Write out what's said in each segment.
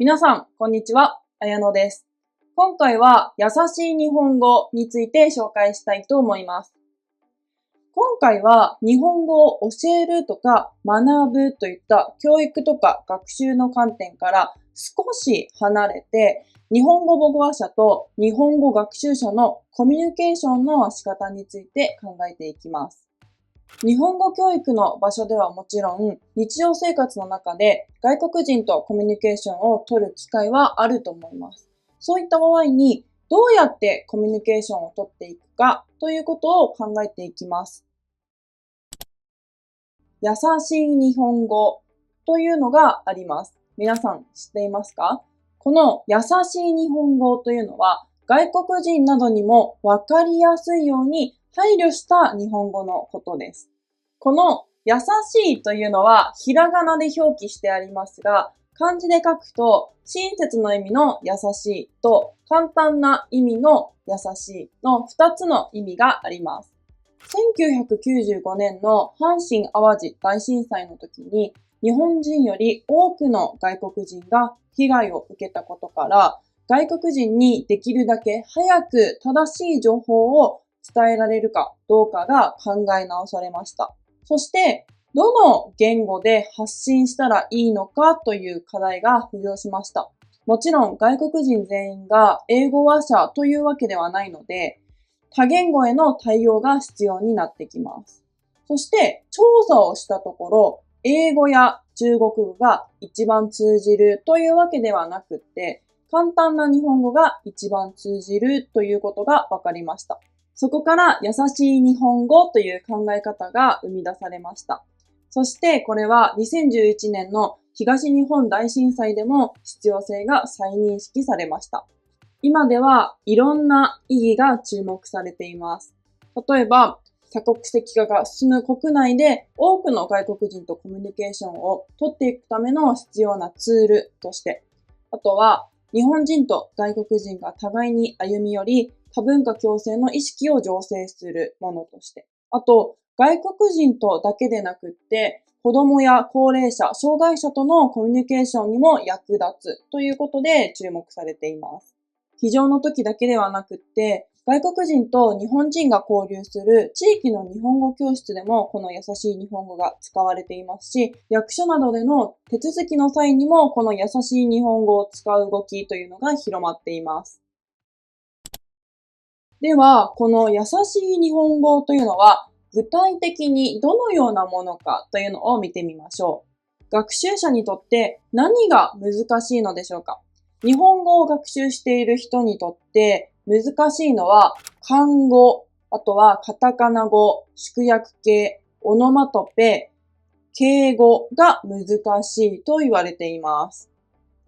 皆さん、こんにちは。綾乃です。今回は、優しい日本語について紹介したいと思います。今回は、日本語を教えるとか学ぶといった教育とか学習の観点から少し離れて、日本語母語話者と日本語学習者のコミュニケーションの仕方について考えていきます。日本語教育の場所ではもちろん、日常生活の中で外国人とコミュニケーションを取る機会はあると思います。そういった場合に、どうやってコミュニケーションを取っていくかということを考えていきます。優しい日本語というのがあります。皆さん知っていますか？この優しい日本語というのは、外国人などにもわかりやすいように配慮した日本語のことです。この優しいというのはひらがなで表記してありますが、漢字で書くと親切の意味の優しいと簡単な意味の優しいの2つの意味があります。1995年の阪神淡路大震災の時に日本人より多くの外国人が被害を受けたことから、外国人にできるだけ早く正しい情報を伝えられるかどうかが考え直されました。そして、どの言語で発信したらいいのかという課題が浮上しました。もちろん外国人全員が英語話者というわけではないので、多言語への対応が必要になってきます。そして調査をしたところ、英語や中国語が一番通じるというわけではなくって、簡単な日本語が一番通じるということが分かりました。そこから優しい日本語という考え方が生み出されました。そしてこれは2011年の東日本大震災でも必要性が再認識されました。今ではいろんな意義が注目されています。例えば、多国籍化が進む国内で多くの外国人とコミュニケーションを取っていくための必要なツールとして、あとは日本人と外国人が互いに歩み寄り多文化共生の意識を醸成するものとして、あと外国人とだけでなくって子供や高齢者、障害者とのコミュニケーションにも役立つということで注目されています。非常の時だけではなくって、外国人と日本人が交流する地域の日本語教室でもこの優しい日本語が使われていますし、役所などでの手続きの際にもこの優しい日本語を使う動きというのが広まっています。では、この優しい日本語というのは具体的にどのようなものかというのを見てみましょう。学習者にとって何が難しいのでしょうか？日本語を学習している人にとって難しいのは漢語、あとはカタカナ語、縮約形、オノマトペ、敬語が難しいと言われています。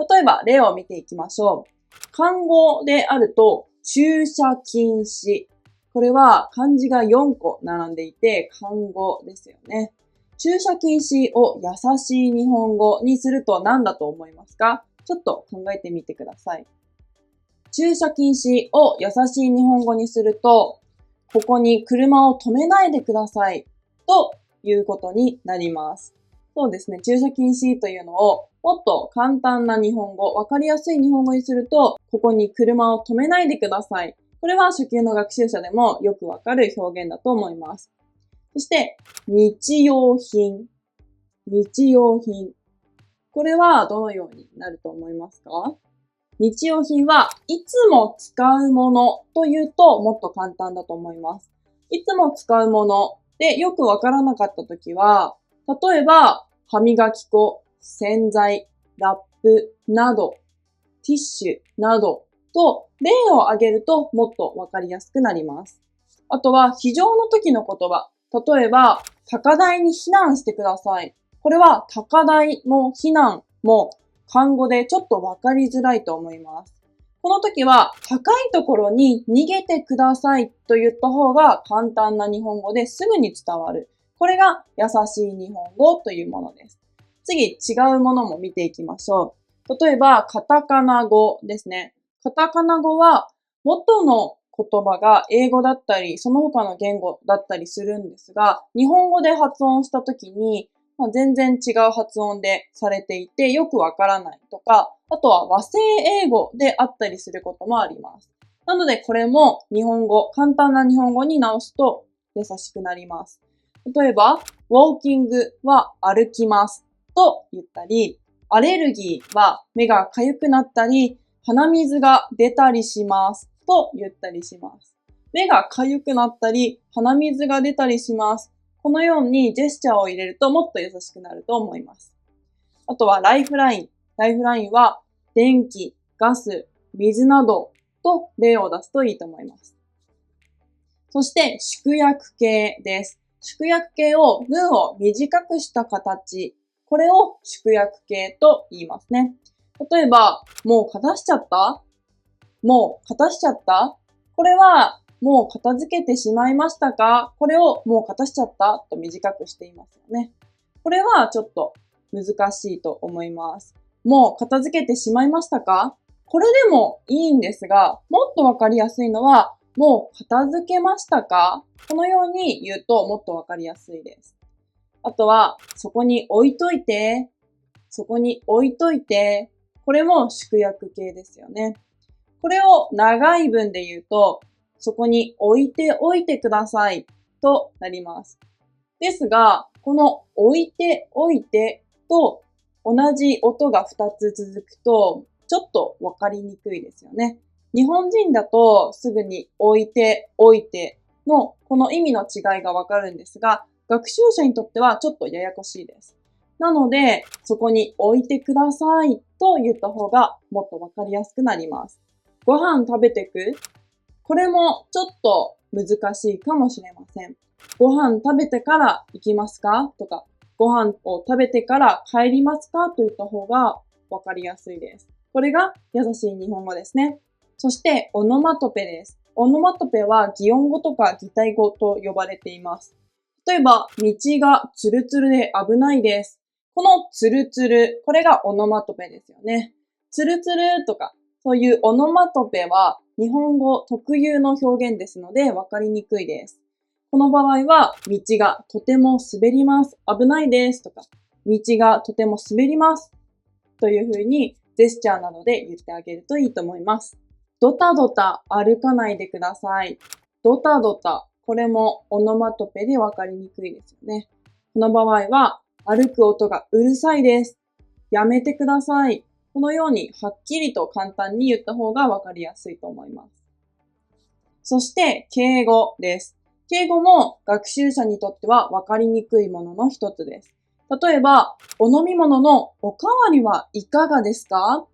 例えば例を見ていきましょう。漢語であると駐車禁止。これは漢字が4個並んでいて漢語ですよね。駐車禁止を優しい日本語にすると何だと思いますか？ちょっと考えてみてください。駐車禁止を優しい日本語にすると、ここに車を止めないでくださいということになります。そうですね。駐車禁止というのをもっと簡単な日本語、わかりやすい日本語にすると、ここに車を止めないでください。これは初級の学習者でもよくわかる表現だと思います。そして、日用品。日用品。これはどのようになると思いますか？日用品はいつも使うものというともっと簡単だと思います。いつも使うものでよくわからなかったときは、例えば歯磨き粉、洗剤、ラップなど、ティッシュなどと例を挙げるともっとわかりやすくなります。あとは非常の時の言葉。例えば、高台に避難してください。これは高台も避難も漢語でちょっとわかりづらいと思います。この時は高いところに逃げてくださいと言った方が簡単な日本語ですぐに伝わる。これが優しい日本語というものです。次、違うものも見ていきましょう。例えば、カタカナ語ですね。カタカナ語は元の言葉が英語だったり、その他の言語だったりするんですが、日本語で発音した時に全然違う発音でされていてよくわからないとか、あとは和製英語であったりすることもあります。なのでこれも日本語、簡単な日本語に直すと優しくなります。例えば、ウォーキングは歩きますと言ったり、アレルギーは目が痒くなったり、鼻水が出たりしますと言ったりします。目が痒くなったり、鼻水が出たりします。このようにジェスチャーを入れるともっと優しくなると思います。あとはライフライン。ライフラインは電気、ガス、水などと例を出すといいと思います。そして縮約形です。縮約形を文を短くした形。これを縮約形と言いますね。例えば、もう片しちゃった?もう片しちゃった?これは、もう片付けてしまいましたか?これをもう片しちゃったと短くしていますよね。これはちょっと難しいと思います。もう片付けてしまいましたか?これでもいいんですが、もっとわかりやすいのは、もう片付けましたか?このように言うともっとわかりやすいです。あとは、そこに置いといて、そこに置いといて、これも縮約形ですよね。これを長い文で言うと、そこに置いておいてくださいとなります。ですが、この置いておいてと同じ音が2つ続くと、ちょっとわかりにくいですよね。日本人だとすぐに置いておいてのこの意味の違いがわかるんですが、学習者にとってはちょっとややこしいです。なので、そこに置いてくださいと言った方がもっとわかりやすくなります。ご飯食べてく?これもちょっと難しいかもしれません。ご飯食べてから行きますか?とか、ご飯を食べてから帰りますか?といった方がわかりやすいです。これが優しい日本語ですね。そして、オノマトペです。オノマトペは擬音語とか擬態語と呼ばれています。例えば、道がツルツルで危ないです。このツルツル、これがオノマトペですよね。ツルツルとか、そういうオノマトペは日本語特有の表現ですので分かりにくいです。この場合は、道がとても滑ります。危ないですとか、道がとても滑りますというふうにジェスチャーなどで言ってあげるといいと思います。ドタドタ歩かないでください。ドタドタ。これもオノマトペで分かりにくいですよね。この場合は、歩く音がうるさいです。やめてください。このようにはっきりと簡単に言った方が分かりやすいと思います。そして、敬語です。敬語も学習者にとっては分かりにくいものの一つです。例えば、お飲み物のおかわりはいかがですか?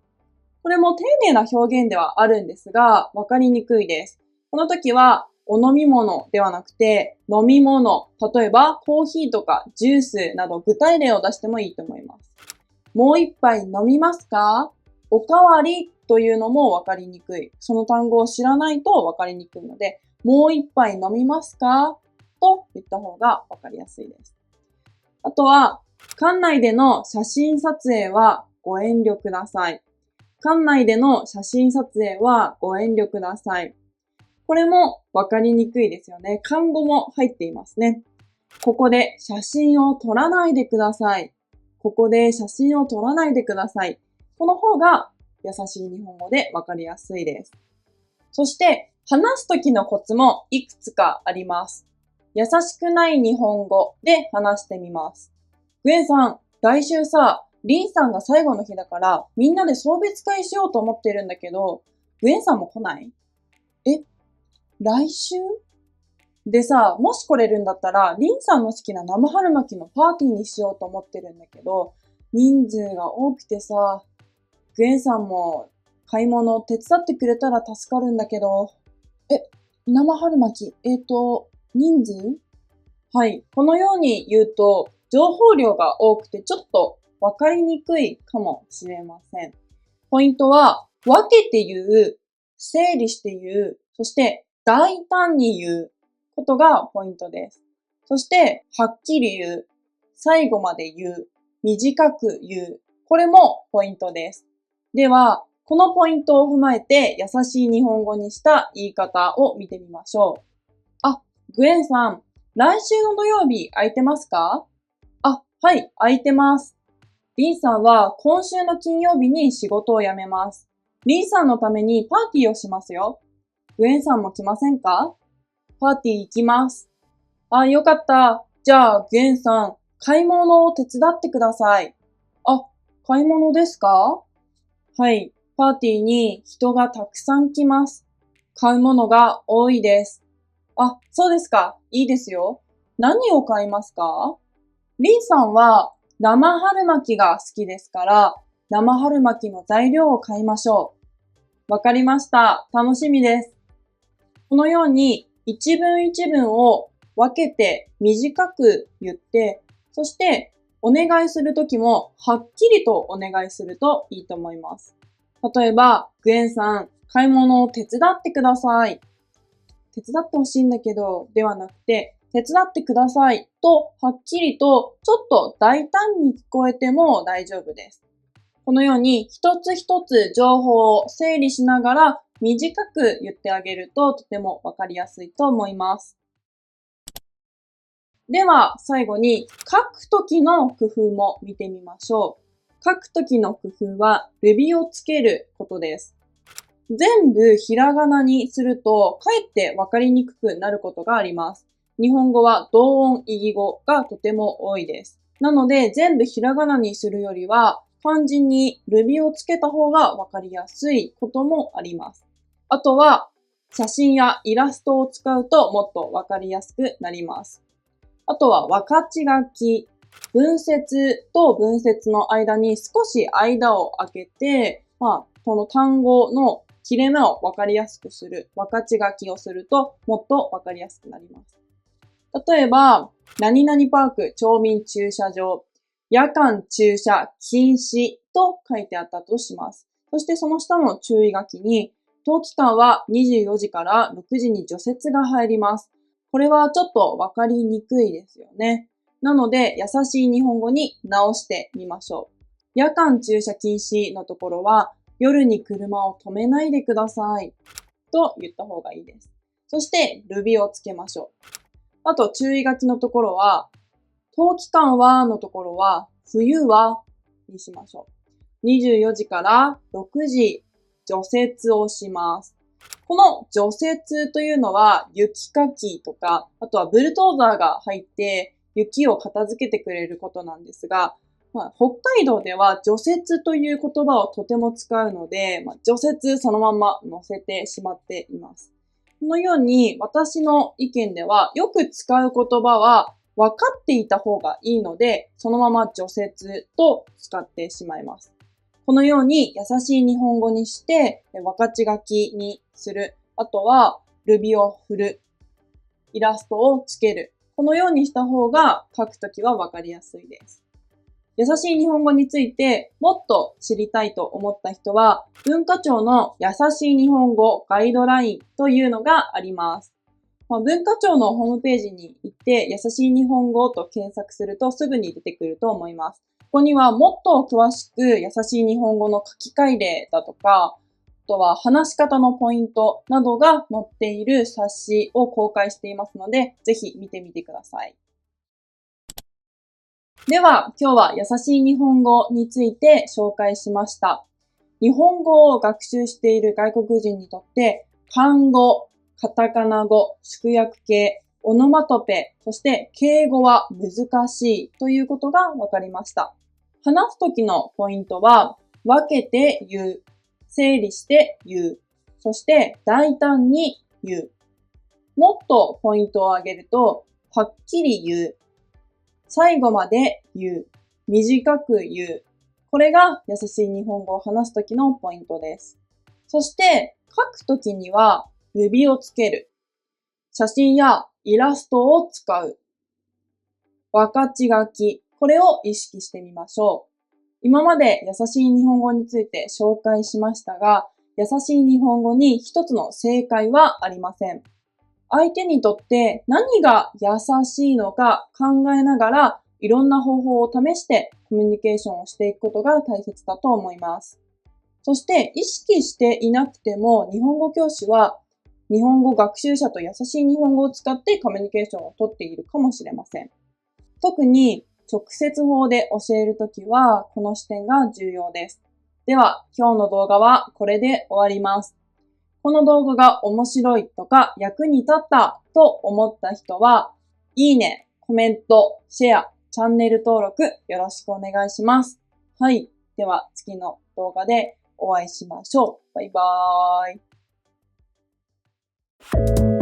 これも丁寧な表現ではあるんですが、分かりにくいです。この時は、お飲み物ではなくて、飲み物。例えば、コーヒーとかジュースなど具体例を出してもいいと思います。もう一杯飲みますか?おかわりというのも分かりにくい。その単語を知らないと分かりにくいので、もう一杯飲みますか?と言った方が分かりやすいです。あとは、館内での写真撮影はご遠慮ください。館内での写真撮影はご遠慮ください。これも分かりにくいですよね。漢語も入っていますね。ここで写真を撮らないでください。ここで写真を撮らないでください。この方が優しい日本語で分かりやすいです。そして、話すときのコツもいくつかあります。優しくない日本語で話してみます。グエンさん、来週さ、リンさんが最後の日だからみんなで送別会しようと思ってるんだけど、グエンさんも来ない?え、来週でさ、もし来れるんだったら、リンさんの好きな生春巻きのパーティーにしようと思ってるんだけど、人数が多くてさ、グエンさんも買い物手伝ってくれたら助かるんだけど、生春巻き、人数?はい。このように言うと、情報量が多くてちょっとわかりにくいかもしれません。ポイントは、分けて言う、整理して言う、そして大胆に言うことがポイントです。そして、はっきり言う、最後まで言う、短く言う、これもポイントです。では、このポイントを踏まえて優しい日本語にした言い方を見てみましょう。あ、グエンさん、来週の土曜日空いてますか?あ、はい、空いてます。リンさんは今週の金曜日に仕事を辞めます。リンさんのためにパーティーをしますよ。グエンさんも来ませんか？パーティー行きます。あ、よかった。じゃあ、グエンさん、買い物を手伝ってください。あ、買い物ですか？はい、パーティーに人がたくさん来ます。買うものが多いです。あ、そうですか。いいですよ。何を買いますか？リンさんは生春巻きが好きですから、生春巻きの材料を買いましょう。わかりました。楽しみです。このように一文一文を分けて短く言って、そしてお願いするときもはっきりとお願いするといいと思います。例えば、グエンさん、買い物を手伝ってください。手伝ってほしいんだけど、ではなくて、手伝ってくださいと、はっきりと、ちょっと大胆に聞こえても大丈夫です。このように、一つ一つ情報を整理しながら、短く言ってあげると、とてもわかりやすいと思います。では、最後に、書くときの工夫も見てみましょう。書くときの工夫は、ルビをつけることです。全部ひらがなにすると、かえってわかりにくくなることがあります。日本語は同音異義語がとても多いです。なので、全部ひらがなにするよりは、漢字にルビをつけた方がわかりやすいこともあります。あとは、写真やイラストを使うともっとわかりやすくなります。あとは、分かち書き。文節と文節の間に少し間を空けて、この単語の切れ目を分かりやすくする、分かち書きをするともっと分かりやすくなります。例えば、何々パーク町民駐車場、夜間駐車禁止と書いてあったとします。そしてその下の注意書きに、当期間は24時から6時に除雪が入ります。これはちょっと分かりにくいですよね。なので、優しい日本語に直してみましょう。夜間駐車禁止のところは、夜に車を止めないでくださいと言った方がいいです。そして、ルビをつけましょう。あと、注意書きのところは、冬期間はのところは、冬はにしましょう。24時から6時、除雪をします。この除雪というのは、雪かきとか、あとはブルドーザーが入って、雪を片付けてくれることなんですが、北海道では除雪という言葉をとても使うので、除雪そのまま載せてしまっています。このように私の意見ではよく使う言葉は分かっていた方がいいので、そのまま除雪と使ってしまいます。このように優しい日本語にして、分かち書きにする。あとは、ルビを振る。イラストをつける。このようにした方が書くときは分かりやすいです。優しい日本語についてもっと知りたいと思った人は、文化庁の優しい日本語ガイドラインというのがあります。文化庁のホームページに行って優しい日本語と検索するとすぐに出てくると思います。ここにはもっと詳しく優しい日本語の書き換え例だとか、あとは話し方のポイントなどが載っている冊子を公開していますので、ぜひ見てみてください。では、今日は優しい日本語について紹介しました。日本語を学習している外国人にとって、漢語、カタカナ語、縮約形、オノマトペ、そして敬語は難しいということが分かりました。話すときのポイントは、分けて言う、整理して言う、そして大胆に言う。もっとポイントを挙げると、はっきり言う、最後まで言う、短く言う。これが優しい日本語を話すときのポイントです。そして書くときには指をつける。写真やイラストを使う。分かち書き。これを意識してみましょう。今まで優しい日本語について紹介しましたが、優しい日本語に一つの正解はありません。相手にとって何が優しいのか考えながらいろんな方法を試してコミュニケーションをしていくことが大切だと思います。そして意識していなくても日本語教師は日本語学習者と優しい日本語を使ってコミュニケーションをとっているかもしれません。特に直接法で教えるときは、この視点が重要です。では、今日の動画はこれで終わります。この動画が面白いとか役に立ったと思った人は、いいね、コメント、シェア、チャンネル登録よろしくお願いします。はい。では次の動画でお会いしましょう。バイバーイ。